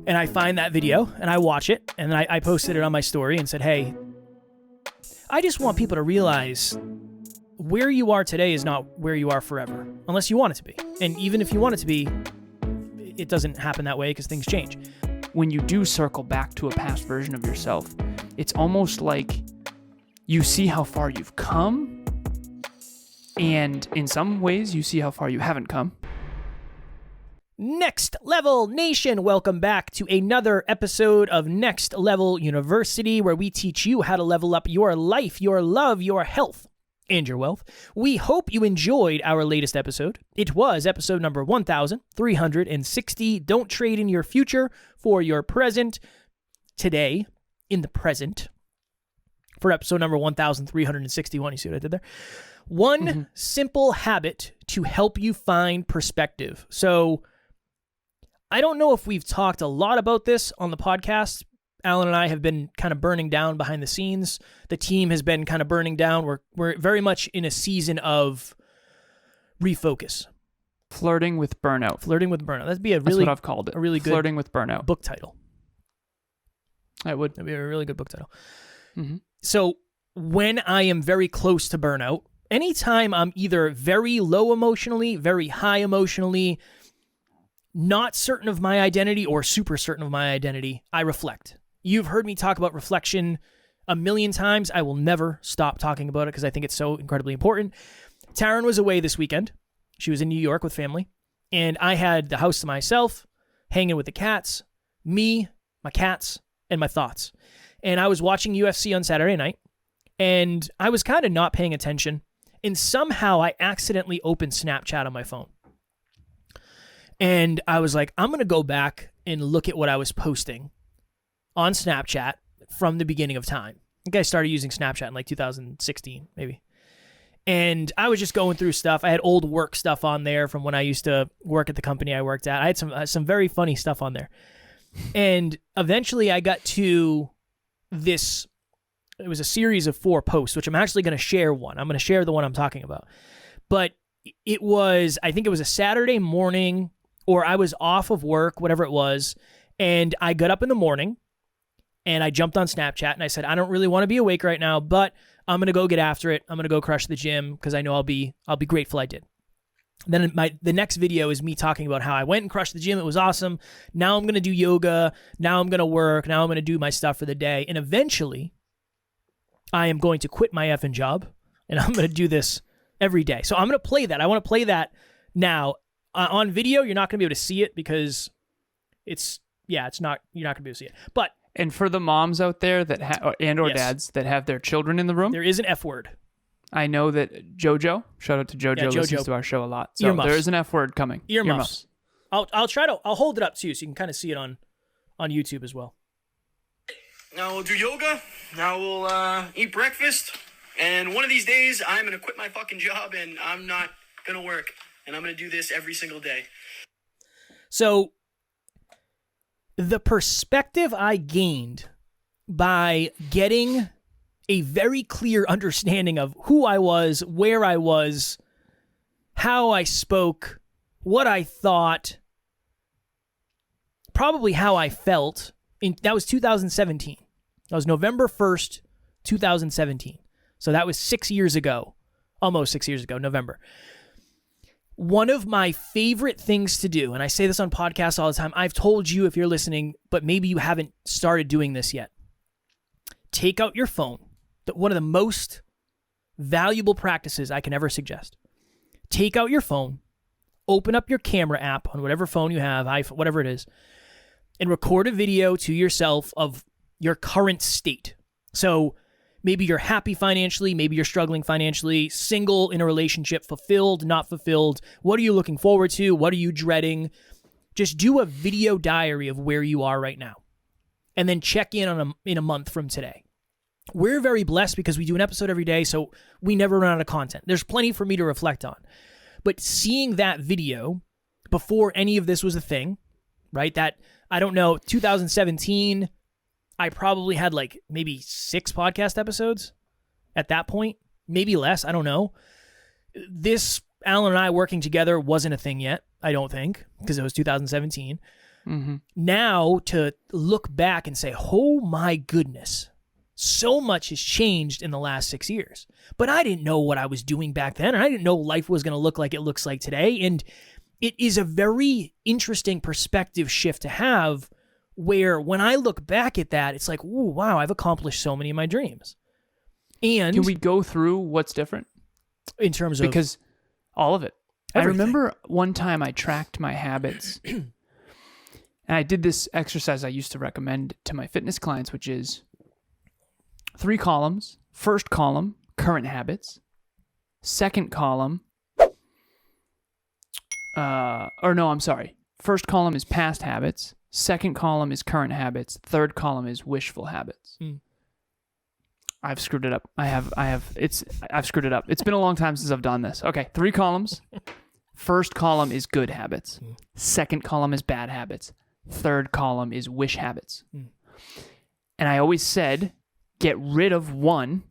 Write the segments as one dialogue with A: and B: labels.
A: And I find that video and I watch it and I posted it on my story and said, hey, I just want people to realize where you are today is not where you are forever, unless you want it to be. And even if you want it to be, it doesn't happen that way because things change.
B: When you do circle back to a past version of yourself, it's almost like you see how far you've come, and in some ways you see how far you haven't come.
A: Next Level Nation, welcome back to another episode of Next Level University, where we teach you how to level up your life, your love, your health, and your wealth. We hope you enjoyed our latest episode. It was episode number 1360. Don't trade in your future for your present. Today, in the present, for episode number 1361, you see what I did there? One simple habit to help you find perspective. So, I don't know if we've talked a lot about this on the podcast. Alan and I have been kind of burning down behind the scenes. The team has been kind of burning down. We're very much in a season of refocus.
B: Flirting with burnout.
A: Flirting with burnout. That's
B: what I've called it.
A: A really good
B: flirting with burnout
A: book title. That'd be a really good book title.
B: Mm-hmm.
A: So when I am very close to burnout, anytime I'm either very low emotionally, very high emotionally, not certain of my identity or super certain of my identity, I reflect. You've heard me talk about reflection a million times. I will never stop talking about it because I think it's so incredibly important. Taryn was away this weekend. She was in New York with family, and I had the house to myself, hanging with the cats, me, my cats, and my thoughts. And I was watching UFC on Saturday night, and I was kind of not paying attention, and somehow I accidentally opened Snapchat on my phone. And I was like, I'm going to go back and look at what I was posting on Snapchat from the beginning of time. I think I started using Snapchat in like 2016, maybe. And I was just going through stuff. I had old work stuff on there from when I used to work at the company I worked at. I had some very funny stuff on there. And eventually I got to this. It was a series of 4 posts, which I'm actually going to share one. I'm going to share the one I'm talking about. But I think it was a Saturday morning, or I was off of work, whatever it was, and I got up in the morning, and I jumped on Snapchat, and I said, I don't really want to be awake right now, but I'm going to go get after it. I'm going to go crush the gym, because I know I'll be grateful I did. Then the next video is me talking about how I went and crushed the gym. It was awesome. Now I'm going to do yoga. Now I'm going to work. Now I'm going to do my stuff for the day. And eventually, I am going to quit my effing job, and I'm going to do this every day. So I'm going to play that. I want to play that now. On video, you're not going to be able to see it because you're not going to be able to see it. But
B: and for the moms out there that yes, dads that have their children in the room,
A: there is an F word.
B: I know that JoJo, shout out to JoJo, listens to our show a lot. So there is an F word coming.
A: Earmuffs. I'll hold it up too so you can kind of see it on YouTube as well.
C: Now we'll do yoga. Now we'll eat breakfast. And one of these days, I'm going to quit my fucking job and I'm not going to work. And I'm going to do this every single day.
A: So the perspective I gained by getting a very clear understanding of who I was, where I was, how I spoke, what I thought, probably how I felt, that was 2017. That was November 1st, 2017. So that was 6 years ago, almost 6 years ago, November. One of my favorite things to do, and I say this on podcasts all the time, I've told you if you're listening, but maybe you haven't started doing this yet. Take out your phone. One of the most valuable practices I can ever suggest. Take out your phone, open up your camera app on whatever phone you have, iPhone, whatever it is, and record a video to yourself of your current state. So maybe you're happy financially, maybe you're struggling financially, single, in a relationship, fulfilled, not fulfilled. What are you looking forward to? What are you dreading? Just do a video diary of where you are right now. And then check in in a month from today. We're very blessed because we do an episode every day, so we never run out of content. There's plenty for me to reflect on. But seeing that video before any of this was a thing, right? That, I don't know, 2017, I probably had like maybe 6 podcast episodes at that point, maybe less, I don't know. This, Alan and I working together wasn't a thing yet, I don't think, because it was 2017. Now to look back and say, oh my goodness, so much has changed in the last 6 years. But I didn't know what I was doing back then, and I didn't know life was going to look like it looks like today. And it is a very interesting perspective shift to have, where when I look back at that, it's like, ooh, wow, I've accomplished so many of my dreams. And
B: can we go through what's different?
A: In terms of...
B: Because all of it.
A: Everything.
B: I remember one time I tracked my habits, and I did this exercise I used to recommend to my fitness clients, which is 3 columns. First column, current habits. Second column, First column is past habits. Second column is current habits. Third column is wishful habits. I've screwed it up. I've screwed it up. It's been a long time since I've done this. Okay, 3 columns. First column is good habits. Second column is bad habits. Third column is wish habits. And I always said, get rid of one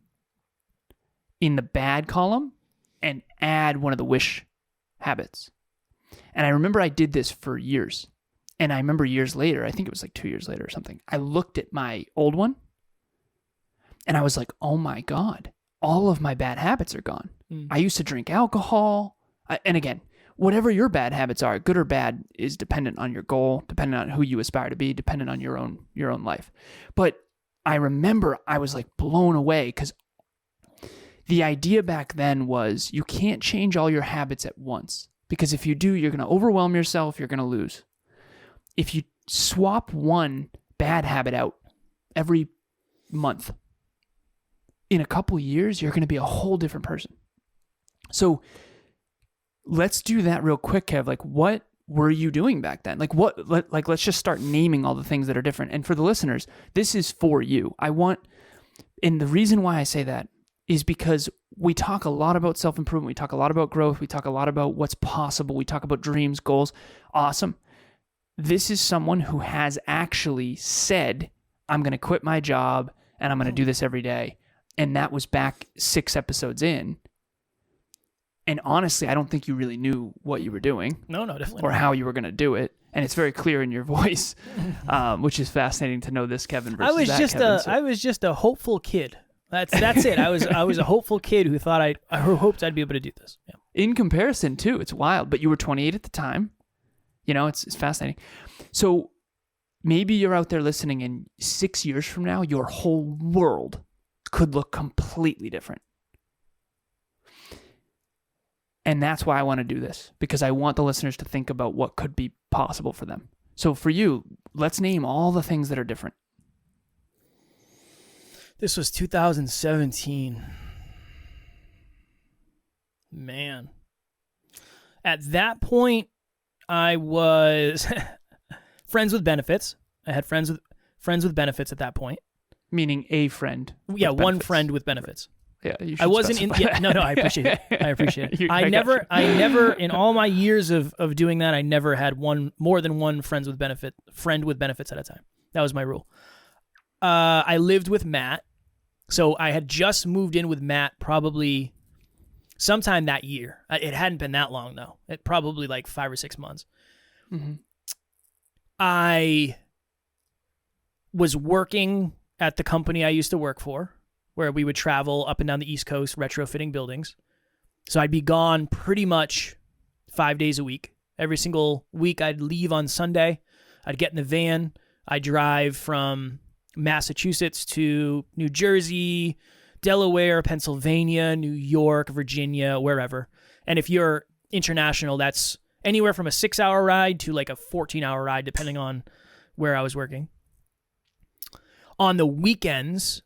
B: in the bad column and add one of the wish habits. And I remember I did this for years. And I remember years later, I think it was like 2 years later or something, I looked at my old one and I was like, oh my God, all of my bad habits are gone. I used to drink alcohol. And again, whatever your bad habits are, good or bad, is dependent on your goal, dependent on who you aspire to be, dependent on your own life. But I remember I was like blown away, because the idea back then was you can't change all your habits at once, because if you do, you're going to overwhelm yourself, you're going to lose. If you swap one bad habit out every month, in a couple years, you're going to be a whole different person. So let's do that real quick, Kev. Like, what were you doing back then? Let's just start naming all the things that are different. And for the listeners, this is for you. And the reason why I say that is because we talk a lot about self-improvement. We talk a lot about growth. We talk a lot about what's possible. We talk about dreams, goals. Awesome. This is someone who has actually said, I'm going to quit my job and I'm going to do this every day. And that was back 6 episodes in. And honestly, I don't think you really knew what you were doing.
A: No, definitely
B: or
A: not.
B: how you were going to do it. And it's very clear in your voice, which is fascinating to know this Kevin versus that Kevin.
A: I was just a hopeful kid. That's it. I was a hopeful kid who thought I hoped I'd be able to do this. Yeah.
B: In comparison, too, it's wild. But you were 28 at the time. You know, it's fascinating. So maybe you're out there listening, and 6 years from now, your whole world could look completely different. And that's why I want to do this, because I want the listeners to think about what could be possible for them. So for you, let's name all the things that are different.
A: This was 2017. Man. At that point, I was friends with benefits. I had friends with benefits at that point.
B: Meaning a friend.
A: Yeah, one
B: benefits.
A: friend with benefits.
B: Yeah, you should
A: I wasn't
B: specify.
A: No, I appreciate it. I never in all my years of doing that, I never had more than one friend with benefits at a time. That was my rule. I lived with Matt. So I had just moved in with Matt probably sometime that year. It hadn't been that long though. It probably like 5 or 6 months. Mm-hmm. I was working at the company I used to work for, where we would travel up and down the East Coast retrofitting buildings. So I'd be gone pretty much 5 days a week. Every single week I'd leave on Sunday. I'd get in the van. I'd drive from Massachusetts to New Jersey, Delaware, Pennsylvania, New York, Virginia, wherever. And if you're international, that's anywhere from a 6-hour ride to like a 14-hour ride, depending on where I was working. On the weekends,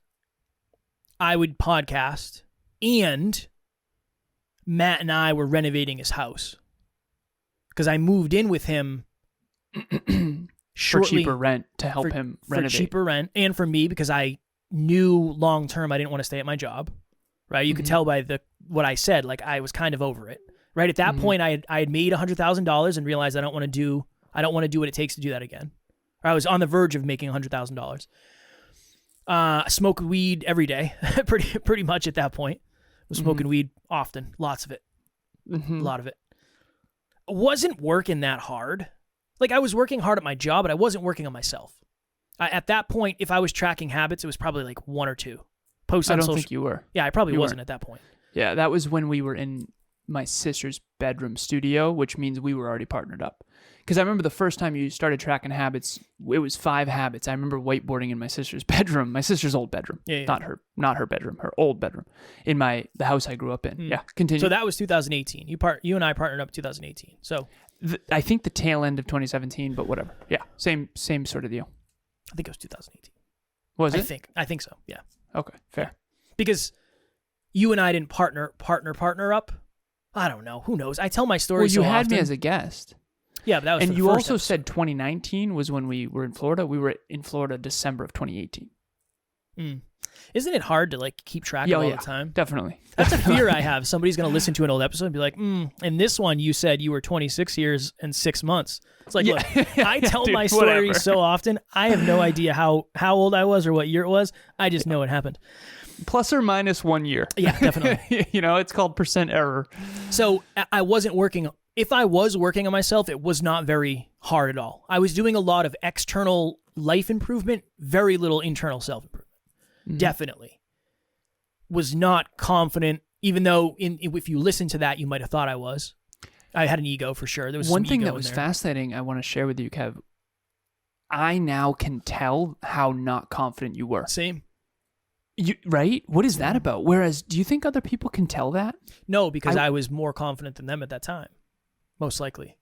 A: I would podcast, and Matt and I were renovating his house because I moved in with him shortly,
B: for cheaper rent to help him renovate.
A: For cheaper rent, and for me, because I knew long term I didn't want to stay at my job. Right, you could tell by what I said, like I was kind of over it. Right at that point, I had made $100,000 and realized I don't want to do what it takes to do that again. Or I was on the verge of making $100,000. I smoked weed every day, pretty much at that point. I was smoking weed often, lots of it, a lot of it. It wasn't working that hard, Like, I was working hard at my job, but I wasn't working on myself. At that point, if I was tracking habits, it was probably like 1 or 2. Posts
B: I
A: on
B: don't
A: social.
B: think you were.
A: Yeah, I probably
B: You
A: wasn't
B: weren't.
A: at that point.
B: Yeah, that was when we were in my sister's bedroom studio, which means we were already partnered up. Because I remember the first time you started tracking habits, it was 5 habits. I remember whiteboarding in my sister's bedroom, my sister's old bedroom,
A: Yeah.
B: not her bedroom, her old bedroom, in the house I grew up in. Yeah, continue.
A: So that was 2018. You and I partnered up 2018. So
B: I think the tail end of 2017, but whatever. Yeah, same sort of deal.
A: I think it was 2018.
B: Was it?
A: I think so. Yeah.
B: Okay, fair.
A: Because you and I didn't partner up. I don't know. Who knows? I tell my story.
B: Well, you
A: so
B: had me
A: often.
B: as a guest.
A: Yeah, but that was.
B: And
A: for the
B: you
A: first
B: also
A: episode.
B: said 2019 was when we were in Florida. We were in Florida December of 2018.
A: Isn't it hard to like keep track
B: Yeah,
A: of all
B: yeah,
A: the time?
B: definitely.
A: That's a fear I have. Somebody's going to listen to an old episode and be like, and this one you said you were 26 years and 6 months. It's like, look, I tell
B: Dude,
A: my story
B: whatever.
A: so often. I have no idea how old I was or what year it was. I just know it happened.
B: Plus or minus 1 year.
A: Yeah, definitely.
B: It's called percent error.
A: So I wasn't working. If I was working on myself, it was not very hard at all. I was doing a lot of external life improvement, very little internal self-improvement. Definitely. Was not confident, even though if you listen to that, you might have thought I was. I had an ego for sure. There was
B: One
A: some
B: thing
A: ego
B: that
A: in
B: was
A: there.
B: fascinating I want to share with you, Kev. I now can tell how not confident you were.
A: Same.
B: Right? What is that about? Whereas, do you think other people can tell that?
A: No, because I was more confident than them at that time. Most likely.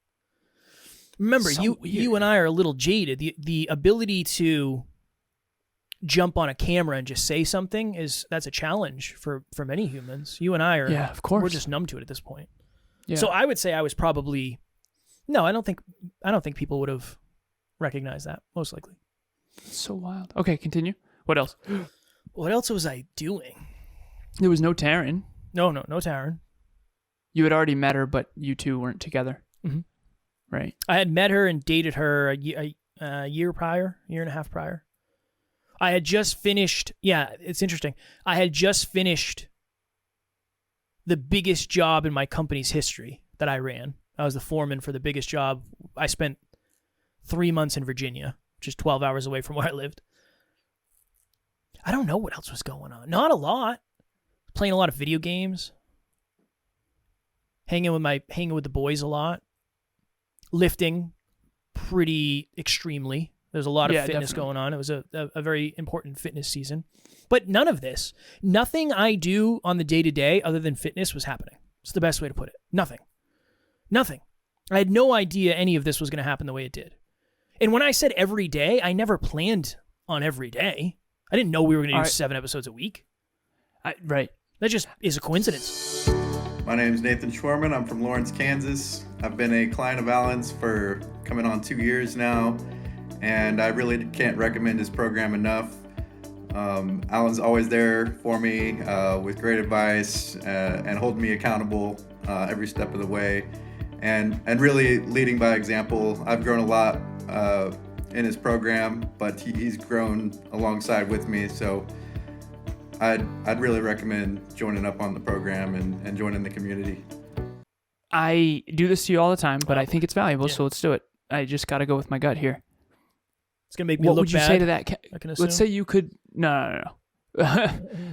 A: Remember,
B: So
A: you
B: weird.
A: and I are a little jaded. The ability to jump on a camera and just say something that's a challenge for many humans. You and I are.
B: Yeah, of course.
A: We're just numb to it at this point.
B: Yeah.
A: So I would say I was probably. No, I don't think people would have recognized that. Most likely.
B: It's so wild. Okay, continue. What else?
A: What else was I doing?
B: There was no Taryn.
A: No Taryn.
B: You had already met her, but you two weren't together.
A: Mhm.
B: Right.
A: I had met her and dated her a year and a half prior. I had just finished. Yeah, it's interesting. I had just finished the biggest job in my company's history that I ran. I was the foreman for the biggest job. I spent 3 months in Virginia, which is 12 hours away from where I lived. I don't know what else was going on. Not a lot. Playing a lot of video games. Hanging with the boys a lot. Lifting pretty extremely. There's a lot of fitness
B: definitely.
A: going on. It was a very important fitness season. But none of this, nothing I do on the day-to-day other than fitness was happening. It's the best way to put it. Nothing. I had no idea any of this was going to happen the way it did. And when I said every day, I never planned on every day. I didn't know we were going to do 7 episodes a week.
B: Right.
A: That just is a coincidence.
D: My name is Nathan Schwarman. I'm from Lawrence, Kansas. I've been a client of Alan's for coming on 2 years now, and I really can't recommend his program enough. Alan's always there for me with great advice and holding me accountable every step of the way, and really leading by example. I've grown a lot in his program, but he's grown alongside with me, so I'd really recommend joining up on the program and joining the community.
B: I do this to you all the time, but I think it's valuable, so let's do it. I just got to go with my gut here.
A: It's going to make me
B: What
A: look
B: would you
A: bad.
B: say to that?
A: I can assume.
B: Let's say you could. No.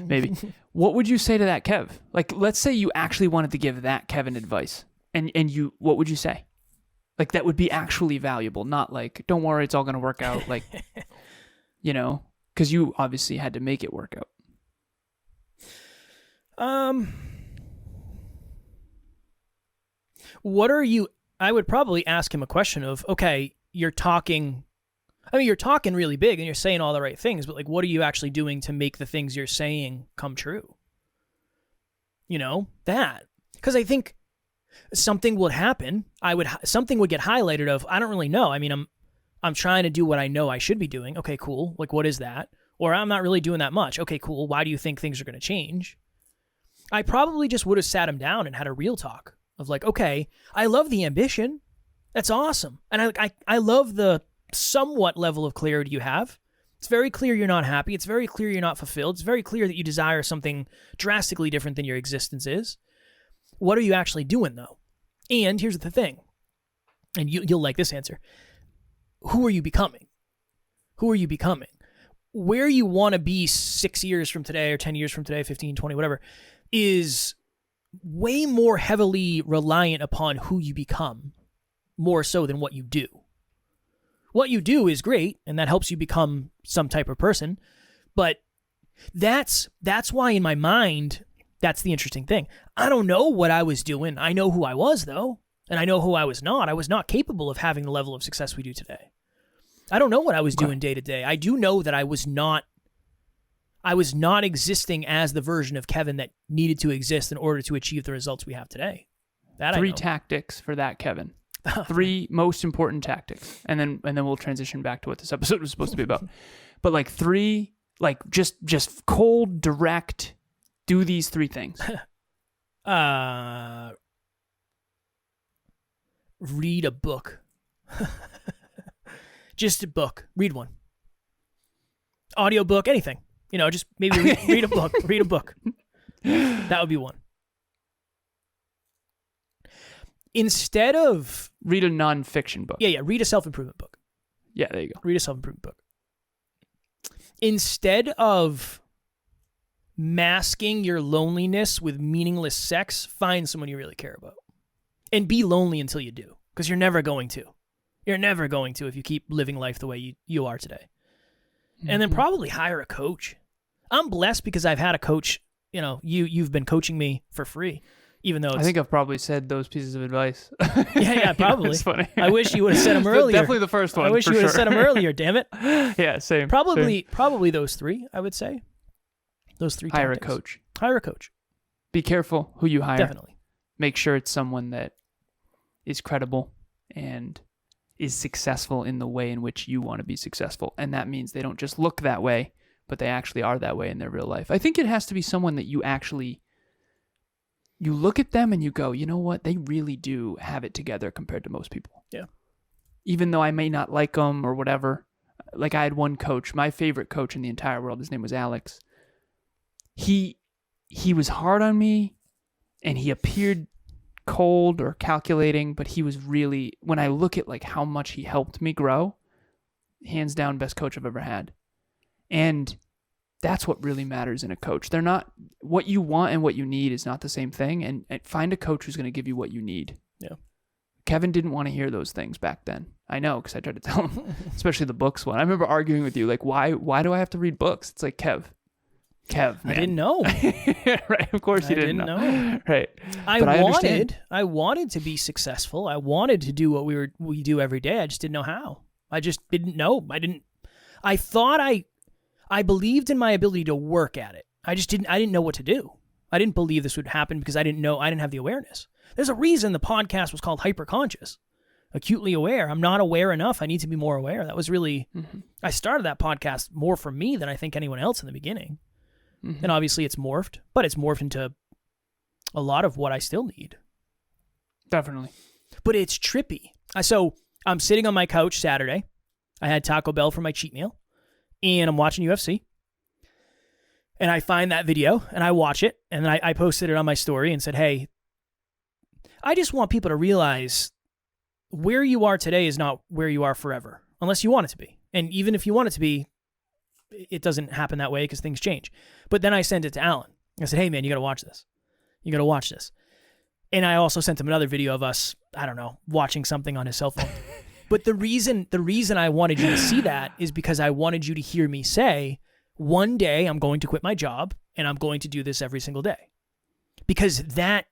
B: Maybe. What would you say to that Kev? Like, let's say you actually wanted to give that Kevin advice, and you, what would you say? Like, that would be actually valuable, not like, don't worry, it's all going to work out. Like, because you obviously had to make it work out.
A: I would probably ask him a question of, okay, you're talking really big and you're saying all the right things, but like, what are you actually doing to make the things you're saying come true? That. Because I think something would happen. Something would get highlighted of, I don't really know. I mean, I'm trying to do what I know I should be doing. Okay, cool. Like, what is that? Or I'm not really doing that much. Okay, cool. Why do you think things are going to change? I probably just would have sat him down and had a real talk of like, okay, I love the ambition. That's awesome. And I love the somewhat level of clarity you have. It's very clear you're not happy. It's very clear you're not fulfilled. It's very clear that you desire something drastically different than your existence is. What are you actually doing, though? And here's the thing, and you'll like this answer. who are you becoming? Who are you becoming? Where you want to be 6 years from today or 10 years from today, 15, 20, whatever, is way more heavily reliant upon who you become, more so than what you do. What you do is great, and that helps you become some type of person, but that's why in my mind, that's the interesting thing. I don't know what I was doing. I know who I was, though, and I know who I was not. I was not capable of having the level of success we do today. I don't know what I was doing day to day. I do know that I was not existing as the version of Kevin that needed to exist in order to achieve the results we have today. That
B: 3
A: I know.
B: Tactics for that, Kevin. 3 most important tactics, and then we'll transition back to what this episode was supposed to be about. But like 3, like just cold, direct. Do these 3 things.
A: Read a book. Just a book. Read one. Audiobook, anything. Just maybe read a book. Read a book. That would be one. Instead of...
B: Read a nonfiction book.
A: Yeah. Read a self-improvement book.
B: Yeah, there you go.
A: Read a self-improvement book. Instead of masking your loneliness with meaningless sex, find someone you really care about. And be lonely until you do. Because you're never going to. You're never going to if you keep living life the way you are today. Mm-hmm. And then probably hire a coach. I'm blessed because I've had a coach. You've been coaching me for free, even though
B: I think I've probably said those pieces of advice.
A: Yeah, probably.
B: It's funny.
A: I wish you would have said them earlier.
B: Definitely the first one.
A: I wish you would have said them earlier. Damn it.
B: Yeah, same.
A: Probably those 3. I would say those 3.
B: Hire
A: tactics.
B: a coach.
A: Hire a coach.
B: Be careful who you hire.
A: Definitely.
B: Make sure it's someone that is credible and is successful in the way in which you want to be successful. And that means they don't just look that way, but they actually are that way in their real life. I think it has to be someone that you look at them and you go, you know what? They really do have it together compared to most people.
A: Yeah.
B: Even though I may not like them or whatever. Like I had one coach, my favorite coach in the entire world. His name was Alex. He was hard on me and he appeared cold or calculating, but he was really, when I look at like how much he helped me grow, hands down best coach I've ever had. And that's what really matters in a coach. They're not, what you want and what you need is not the same thing. And find a coach who's going to give you what you need.
A: Yeah. Kevin
B: didn't want to hear those things back then. I know, because I tried to tell him, especially the books one. I remember arguing with you, like, why do I have to read books? It's like, Kev, man.
A: I didn't know.
B: Right, of course you didn't know. Right.
A: I wanted to be successful. I wanted to do what we do every day. I just didn't know how. I just didn't know. I thought I believed in my ability to work at it. I didn't know what to do. I didn't believe this would happen because I didn't have the awareness. There's a reason the podcast was called Hyperconscious. Acutely aware. I'm not aware enough. I need to be more aware. That was really, I started that podcast more for me than I think anyone else in the beginning. Mm-hmm. And obviously it's morphed, but it's morphed into a lot of what I still need.
B: Definitely.
A: But it's trippy. So I'm sitting on my couch Saturday. I had Taco Bell for my cheat meal, and I'm watching UFC. And I find that video, and I watch it, and then I posted it on my story and said, hey, I just want people to realize where you are today is not where you are forever, unless you want it to be. And even if you want it to be, it doesn't happen that way because things change. But then I sent it to Alan. I said, hey, man, you got to watch this. You got to watch this. And I also sent him another video of us, I don't know, watching something on his cell phone. But the reason I wanted you to see that is because I wanted you to hear me say, one day I'm going to quit my job and I'm going to do this every single day. Because that,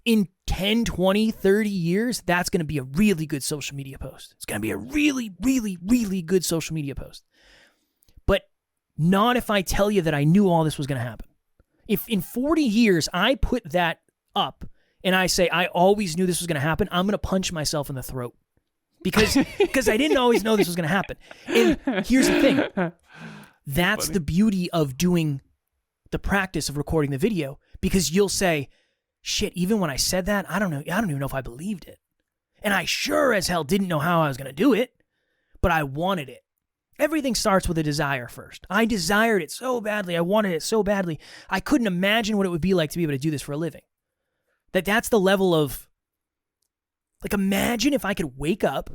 A: in 10, 20, 30 years, that's going to be a really good social media post. It's going to be a really, really, really good social media post. But not if I tell you that I knew all this was going to happen. If in 40 years I put that up and I say I always knew this was going to happen, I'm going to punch myself in the throat. Because I didn't always know this was going to happen. And here's the thing. That's the beauty of doing the practice of recording the video, because you'll say, shit, even when I said that, I don't even know if I believed it. And I sure as hell didn't know how I was going to do it, but I wanted it. Everything starts with a desire first. I desired it so badly. I wanted it so badly. I couldn't imagine what it would be like to be able to do this for a living. That's the level of, like, imagine if I could wake up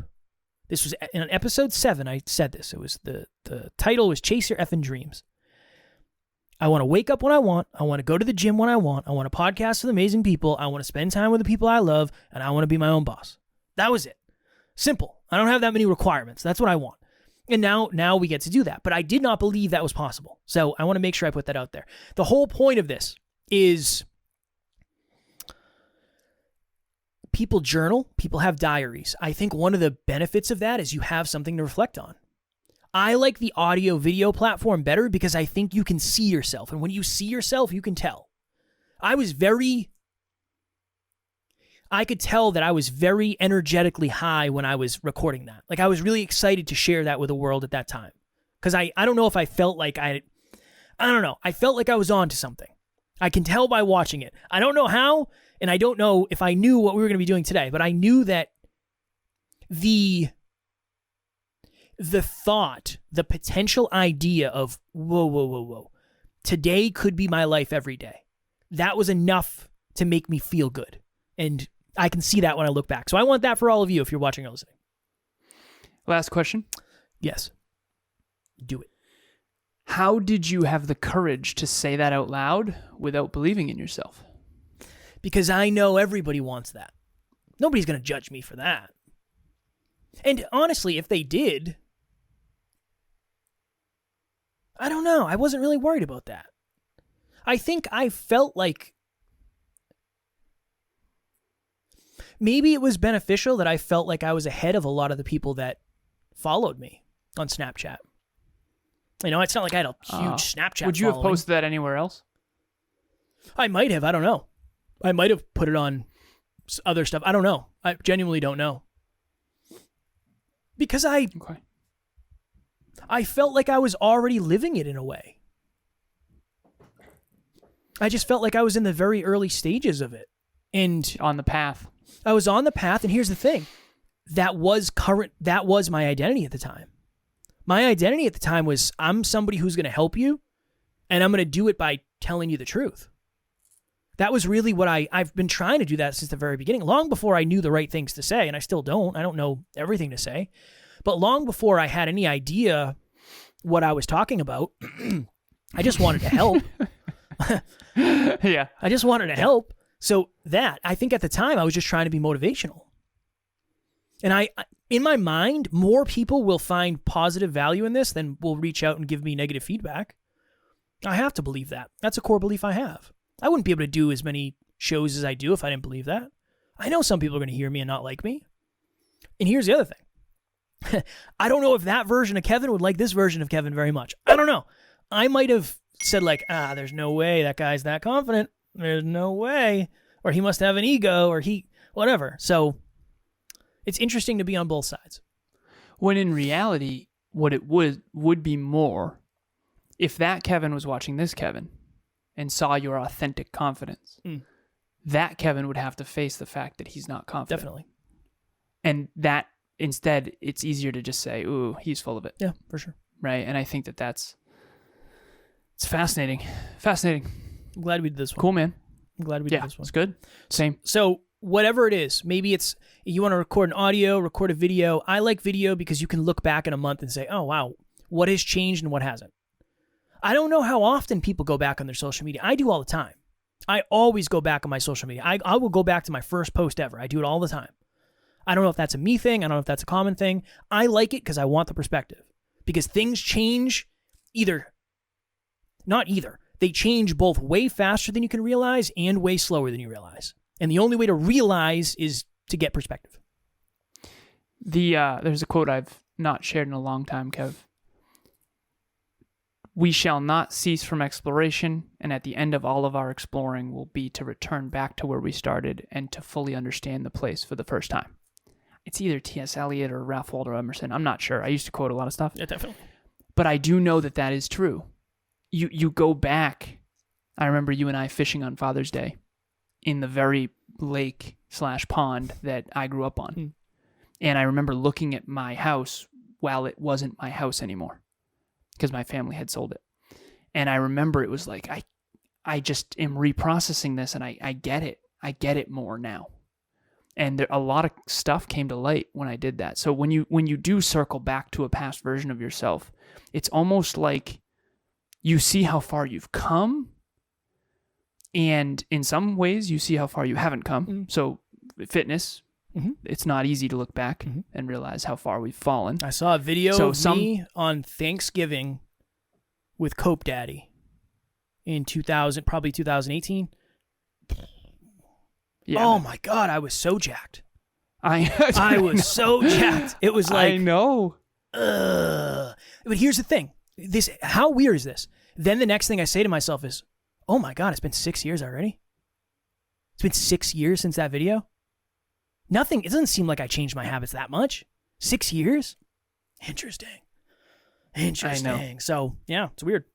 A: This was in episode 7. I said this. It was the title was Chase Your Effing Dreams. I want to wake up when I want. I want to go to the gym when I want. I want to podcast with amazing people. I want to spend time with the people I love, and I want to be my own boss. That was it. Simple. I don't have that many requirements. That's what I want. And now we get to do that. But I did not believe that was possible. So I want to make sure I put that out there. The whole point of this is people journal, people have diaries. I think one of the benefits of that is you have something to reflect on. I like the audio video platform better because I think you can see yourself. And when you see yourself, you can tell. I could tell that I was very energetically high when I was recording that. Like I was really excited to share that with the world at that time. Because I don't know if I felt like I don't know. I felt like I was on to something. I can tell by watching it. I don't know how, and I don't know if I knew what we were going to be doing today, but I knew that the thought, the potential idea of, whoa, today could be my life every day. That was enough to make me feel good. And I can see that when I look back. So I want that for all of you if you're watching or listening.
B: Last question.
A: Yes. Do it.
B: How did you have the courage to say that out loud without believing in yourself?
A: Because I know everybody wants that. Nobody's going to judge me for that. And honestly, if they did, I don't know. I wasn't really worried about that. I think I felt like maybe it was beneficial that I felt like I was ahead of a lot of the people that followed me on Snapchat. You know, it's not like I had a huge Snapchat
B: Would you have
A: following.
B: posted that anywhere else?
A: I might have. I don't know. I might have put it on other stuff. I don't know. I genuinely don't know. Because I felt like I was already living it in a way. I just felt like I was in the very early stages of it. And
B: On the path.
A: I was on the path, and here's the thing. That was my identity at the time. My identity at the time was, I'm somebody who's going to help you, and I'm going to do it by telling you the truth. That was really what I've been trying to do that since the very beginning, long before I knew the right things to say, and I still don't. I don't know everything to say. But long before I had any idea what I was talking about, I just wanted to help.
B: Yeah.
A: I just wanted to help. So I think at the time, I was just trying to be motivational. And in my mind, more people will find positive value in this than will reach out and give me negative feedback. I have to believe that. That's a core belief I have. I wouldn't be able to do as many shows as I do if I didn't believe that. I know some people are going to hear me and not like me. And here's the other thing. I don't know if that version of Kevin would like this version of Kevin very much. I don't know. I might have said like, there's no way that guy's that confident. There's no way. Or he must have an ego, or whatever. So it's interesting to be on both sides.
B: When in reality, what it would be more if that Kevin was watching this Kevin and saw your authentic confidence. That Kevin would have to face the fact that he's not confident.
A: Definitely.
B: And that instead, it's easier to just say, ooh, he's full of it.
A: Yeah, for sure.
B: Right? And I think it's fascinating. Fascinating.
A: I'm glad we did this one.
B: Cool, man.
A: I'm glad we did
B: Yeah,
A: this one.
B: it's good. Same.
A: So whatever it is, maybe it's you want to record an audio, record a video. I like video because you can look back in a month and say, oh, wow, what has changed and what hasn't. I don't know how often people go back on their social media. I do all the time. I always go back on my social media. I will go back to my first post ever. I do it all the time. I don't know if that's a me thing. I don't know if that's a common thing. I like it because I want the perspective. Because things change not either. They change both way faster than you can realize and way slower than you realize. And the only way to realize is to get perspective.
B: There's a quote I've not shared in a long time, Kev. We shall not cease from exploration, and at the end of all of our exploring will be to return back to where we started and to fully understand the place for the first time. It's either T.S. Eliot or Ralph Waldo Emerson. I'm not sure. I used to quote a lot of stuff.
A: Yeah, definitely.
B: But I do know that is true. You go back. I remember you and I fishing on Father's Day in the very lake/pond that I grew up on. And I remember looking at my house while it wasn't my house anymore because my family had sold it. And I remember it was like, I just am reprocessing this and I get it. I get it more now. And a lot of stuff came to light when I did that. So when you do circle back to a past version of yourself, it's almost like you see how far you've come, and in some ways you see how far you haven't come.
A: Mm-hmm.
B: So fitness,
A: Mm-hmm.
B: it's not easy to look back
A: Mm-hmm.
B: and realize how far we've fallen.
A: I saw a video
B: So
A: of me on Thanksgiving with Cope Daddy in 2018.
B: Yeah,
A: Oh my God, I was so jacked.
B: I
A: I was so jacked. It was like,
B: I know.
A: ugh. But here's the thing. How weird is this? Then the next thing I say to myself is, oh my God, it's been 6 years already. It's been 6 years since that video. It doesn't seem like I changed my habits that much. 6 years? Interesting.
B: I know.
A: So, yeah, it's weird.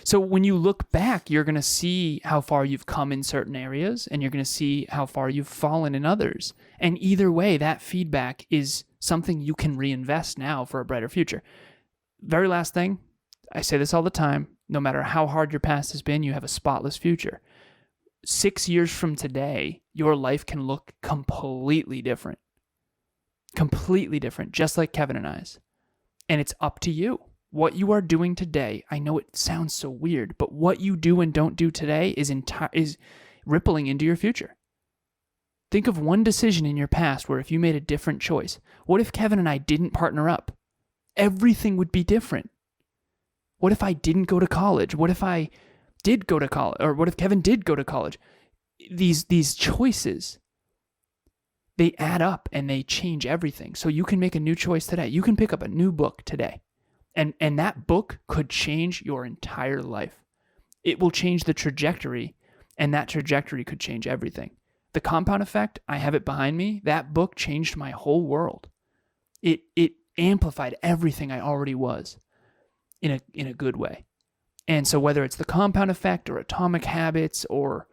B: So when you look back, you're going to see how far you've come in certain areas, and you're going to see how far you've fallen in others. And either way, that feedback is something you can reinvest now for a brighter future. Very last thing, I say this all the time, no matter how hard your past has been, you have a spotless future. 6 years from today, your life can look completely different. Completely different, just like Kevin and I's. And it's up to you. What you are doing today, I know it sounds so weird, but what you do and don't do today is rippling into your future. Think of one decision in your past where if you made a different choice, what if Kevin and I didn't partner up? Everything would be different. What if I didn't go to college? What if I did go to college? Or what if Kevin did go to college? These choices, they add up and they change everything. So you can make a new choice today. You can pick up a new book today. And that book could change your entire life. It will change the trajectory, and that trajectory could change everything. The compound effect, I have it behind me. That book changed my whole world. It amplified everything I already was in a good way. And so whether it's the compound effect or Atomic Habits or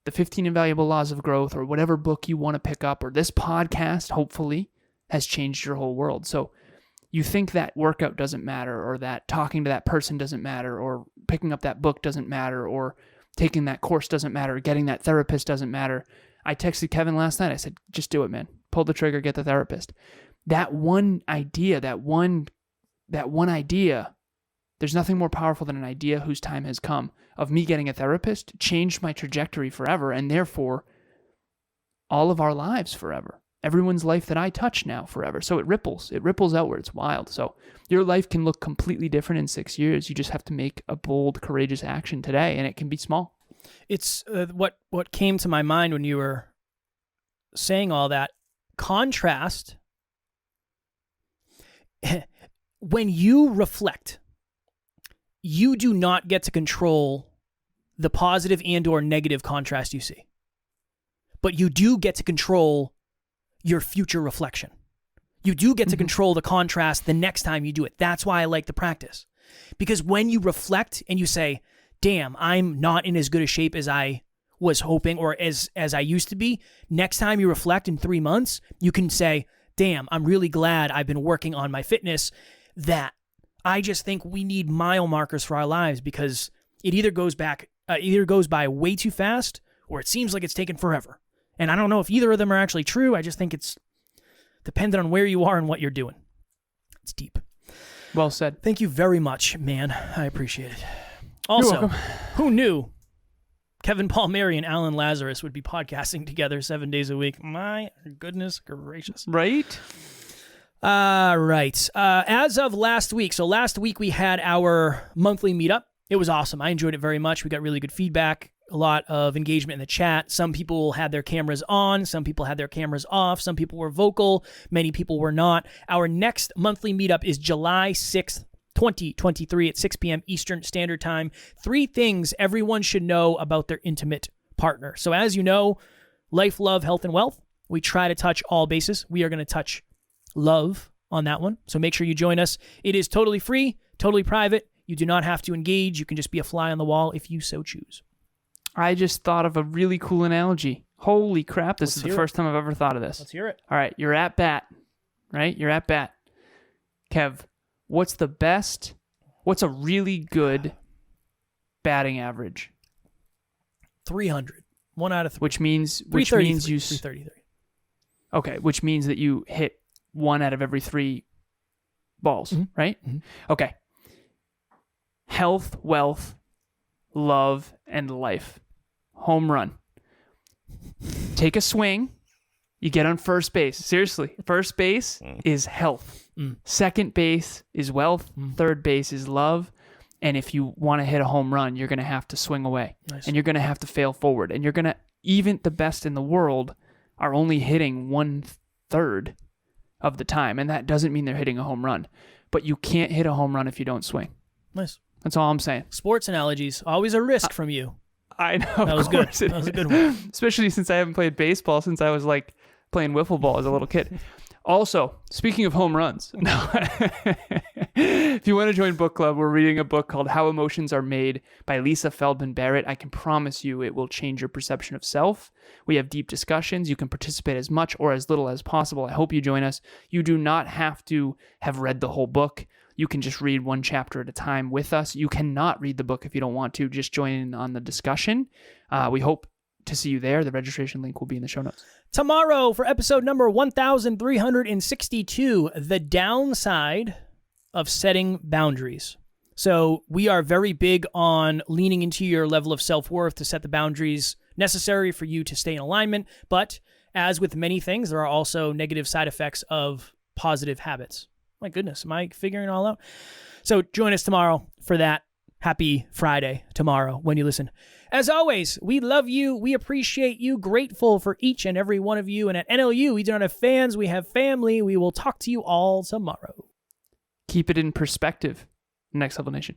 B: the 15 Invaluable Laws of Growth or whatever book you want to pick up, or this podcast, hopefully, has changed your whole world. So you think that workout doesn't matter, or that talking to that person doesn't matter, or picking up that book doesn't matter, or taking that course doesn't matter, or getting that therapist doesn't matter. I texted Kevin last night. I said, just do it, man. Pull the trigger, get the therapist. That one idea, there's nothing more powerful than an idea whose time has come. Of me getting a therapist changed my trajectory forever, and therefore all of our lives forever. Everyone's life that I touch now forever. So it ripples outward. It's wild. So your life can look completely different in 6 years. You just have to make a bold, courageous action today, and it can be small.
A: It's what came to my mind when you were saying all that. Contrast. When you reflect, you do not get to control the positive and or negative contrast you see. But you do get to control your future reflection. You do get to control the contrast the next time you do it. That's why I like the practice. Because when you reflect and you say, damn, I'm not in as good a shape as I was hoping or as I used to be, next time you reflect in 3 months, you can say, damn, I'm really glad I've been working on my fitness. That I just think we need mile markers for our lives, because it either goes by way too fast, or it seems like it's taken forever. And I don't know if either of them are actually true. I just think it's dependent on where you are and what you're doing. It's deep.
B: Well said.
A: Thank you very much, man. I appreciate it. Also, who knew Kevin Palmieri and Alan Lazaros would be podcasting together 7 days a week? My goodness gracious.
B: Right?
A: Right. As of last week, so last week we had our monthly meetup. It was awesome. I enjoyed it very much. We got really good feedback, a lot of engagement in the chat. Some people had their cameras on. Some people had their cameras off. Some people were vocal. Many people were not. Our next monthly meetup is July 6th, 2023 at 6 p.m. Eastern Standard Time. 3 things everyone should know about their intimate partner. So as you know, life, love, health, and wealth. We try to touch all bases. We are going to touch love on that one. So make sure you join us. It is totally free, totally private. You do not have to engage. You can just be a fly on the wall if you so choose.
B: I just thought of a really cool analogy. Holy crap, this is the first time I've ever thought of this.
A: Let's hear it.
B: All right, you're at bat, right? You're at bat. Kev, what's a really good batting average?
A: 300. 1 out of 3.
B: Which means
A: 333.
B: you
A: 333.
B: Okay, which means that you hit 1 out of every 3 balls, right? Okay. Health, wealth, love, and life. Home run. Take a swing. You get on first base. Seriously, first base is health. Second base is wealth. Third base is love. And if you want to hit a home run, you're going to have to swing away.
A: Nice.
B: And you're going to have to fail forward. And you're going to, even the best in the world are only hitting 1/3 of the time. And that doesn't mean they're hitting a home run. But you can't hit a home run if you don't swing.
A: Nice.
B: That's all I'm saying.
A: Sports analogies, always a risk from you.
B: I know.
A: That was good. That was a good one.
B: Especially since I haven't played baseball since I was like playing wiffle ball as a little kid. Also, speaking of home runs, if you want to join book club, we're reading a book called How Emotions Are Made by Lisa Feldman Barrett. I can promise you it will change your perception of self. We have deep discussions. You can participate as much or as little as possible. I hope you join us. You do not have to have read the whole book. You can just read 1 chapter at a time with us. You cannot read the book if you don't want to. Just join in on the discussion. We hope to see you there. The registration link will be in the show notes.
A: Tomorrow for episode number 1362, the downside of setting boundaries. So we are very big on leaning into your level of self-worth to set the boundaries necessary for you to stay in alignment. But as with many things, there are also negative side effects of positive habits. My goodness, am I figuring it all out? So join us tomorrow for that. Happy Friday tomorrow when you listen. As always, we love you. We appreciate you. Grateful for each and every one of you. And at NLU, we don't have fans. We have family. We will talk to you all tomorrow.
B: Keep it in perspective. Next Level Nation.